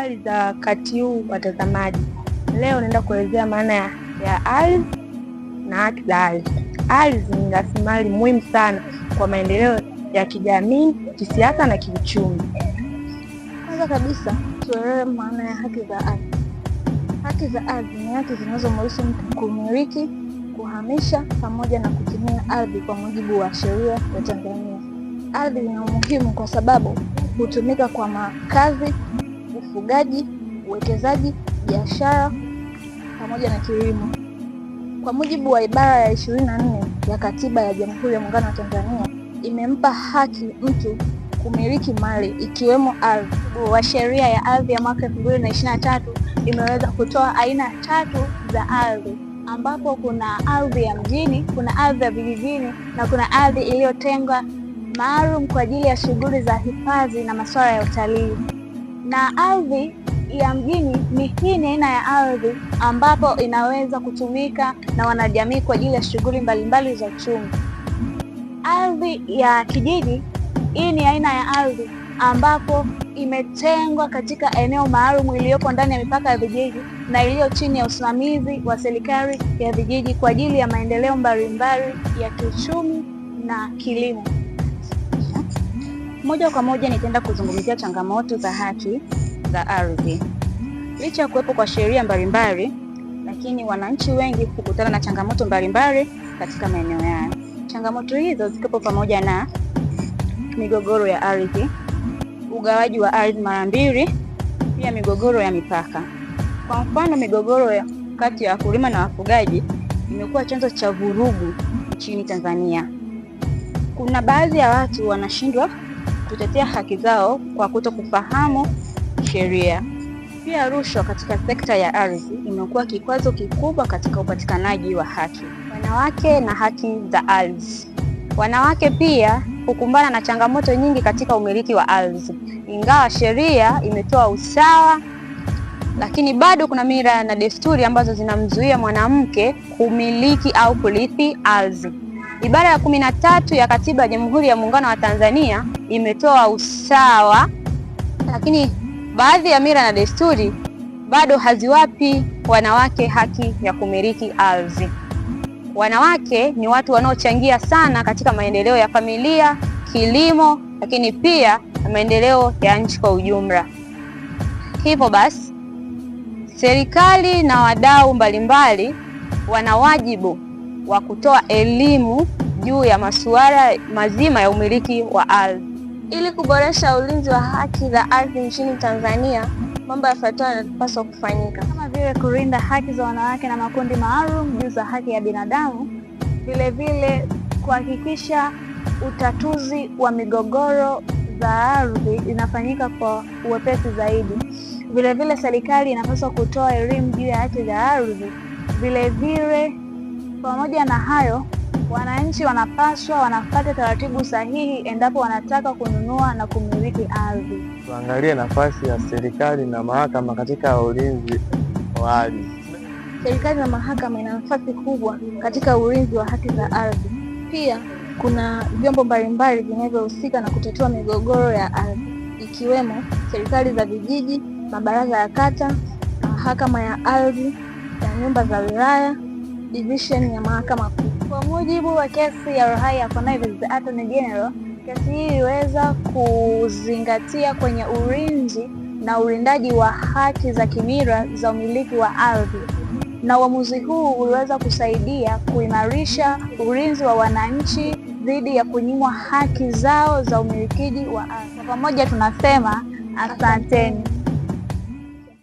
Habari za wakati huu watazamaji, leo naenda kuelezea maana ya ardhi na haki za ardhi. Ardhi ni rasilimali muhimu sana kwa maendeleo ya kijamii, kisiasa na kiuchumi. Kwanza kabisa tuelewe maana ya haki za ardhi. Haki za ardhi ni haki zinazomruhusu mtu kumiliki, kuhamisha pamoja na kutumia ardhi kwa mujibu wa sheria ya Tanzania. Ardhi ina umuhimu kwa sababu hutumika kwa makazi, ufugaji, uwekezaji, biashara pamoja na kilimo. Kwa mujibu wa ibara ya 24 ya Katiba ya Jamhuri ya Muungano wa Tanzania, imempa haki mtu kumiliki mali ikiwemo ardhi. Wa sheria ya ardhi ya mwaka 2023 imeweza kutoa aina tatu za ardhi, ambapo kuna ardhi ya mjini, kuna ardhi ya vijijini na kuna ardhi iliyotengwa maalum kwa ajili ya shughuli za hifadhi na masuala ya utalii. Na ardhi ya mjini ni aina ya ardhi ambapo inaweza kutumika na wanajamii kwa ajili ya shughuli mbalimbali za uchumi. Ardhi ya kijiji, hii ni aina ya ardhi ambapo imetengwa katika eneo maalum iliyopo ndani ya mipaka ya vijiji na iliyo chini ya usimamizi wa serikali ya vijiji kwa ajili ya maendeleo mbalimbali ya kiuchumi na kilimo. Moja kwa moja nitaenda kuzungumzia changamoto za haki za ardhi. Licha ya kuwepo kwa sheria mbalimbali, lakini wananchi wengi hukutana na changamoto mbalimbali katika maeneo yao. Changamoto hizo zikiwepo pamoja na migogoro ya ardhi, ugawaji wa ardhi mara mbili, pia migogoro ya mipaka. Kwa mfano, migogoro kati ya wakulima na wafugaji imekuwa chanzo cha vurugu nchini Tanzania. Kuna baadhi ya watu wanashindwa kutetea haki zao kwa kutokufahamu sheria. Pia rushwa katika sekta ya ardhi imekuwa kikwazo kikubwa katika upatikanaji wa haki. Wanawake na haki za ardhi. Wanawake pia hukumbana na changamoto nyingi katika umiliki wa ardhi. Ingawa sheria imetoa usawa, lakini bado kuna mila na desturi ambazo zinamzuia mwanamke kumiliki au kurithi ardhi. Ibara ya 13 ya Katiba ya Jamhuri ya Muungano wa Tanzania imetoa usawa, lakini baadhi ya mila na desturi bado haziwapi wanawake haki ya kumiliki ardhi. Wanawake ni watu wanaochangia sana katika maendeleo ya familia, kilimo, lakini pia maendeleo ya nchi kwa ujumla. Hivyo basi, serikali na wadau mbalimbali wana wajibu wa kutoa elimu juu ya masuala mazima ya umiliki wa ardhi. Ili kuboresha ulinzi wa haki za ardhi nchini Tanzania, mambo yafuatayo yanapaswa kufanyika, kama vile kulinda haki za wanawake na makundi maalum juu za haki ya binadamu, vile kuhakikisha utatuzi wa migogoro za ardhi inafanyika kwa uwepesi zaidi. Vile serikali inapaswa kutoa elimu juu ya haki za ardhi. Pamoja na hayo, wananchi wanafuata taratibu sahihi endapo wanataka kununua na kumiliki ardhi. Tuangalie nafasi ya serikali na mahakama katika ulinzi wa ardhi. Serikali na mahakama ina nafasi kubwa katika ulinzi wa haki za ardhi. Pia kuna vyombo mbalimbali vinavyohusika na kutatua migogoro ya ardhi, ikiwemo serikali za vijiji, mabaraza ya kata, mahakama ya ardhi na nyumba za wilaya, division ya mahakama kuu. Kwa mujibu wa kesi ya Rohai ya Connivance the Attorney General, kesi hii iliweza kuzingatia kwenye ulinzi na ulindaji wa haki za kimila za umiliki wa ardhi, na uamuzi huu uliweza kusaidia kuimarisha ulinzi wa wananchi dhidi ya kunyimwa haki zao za umiliki wa ardhi. Kwa pamoja tunasema asanteni.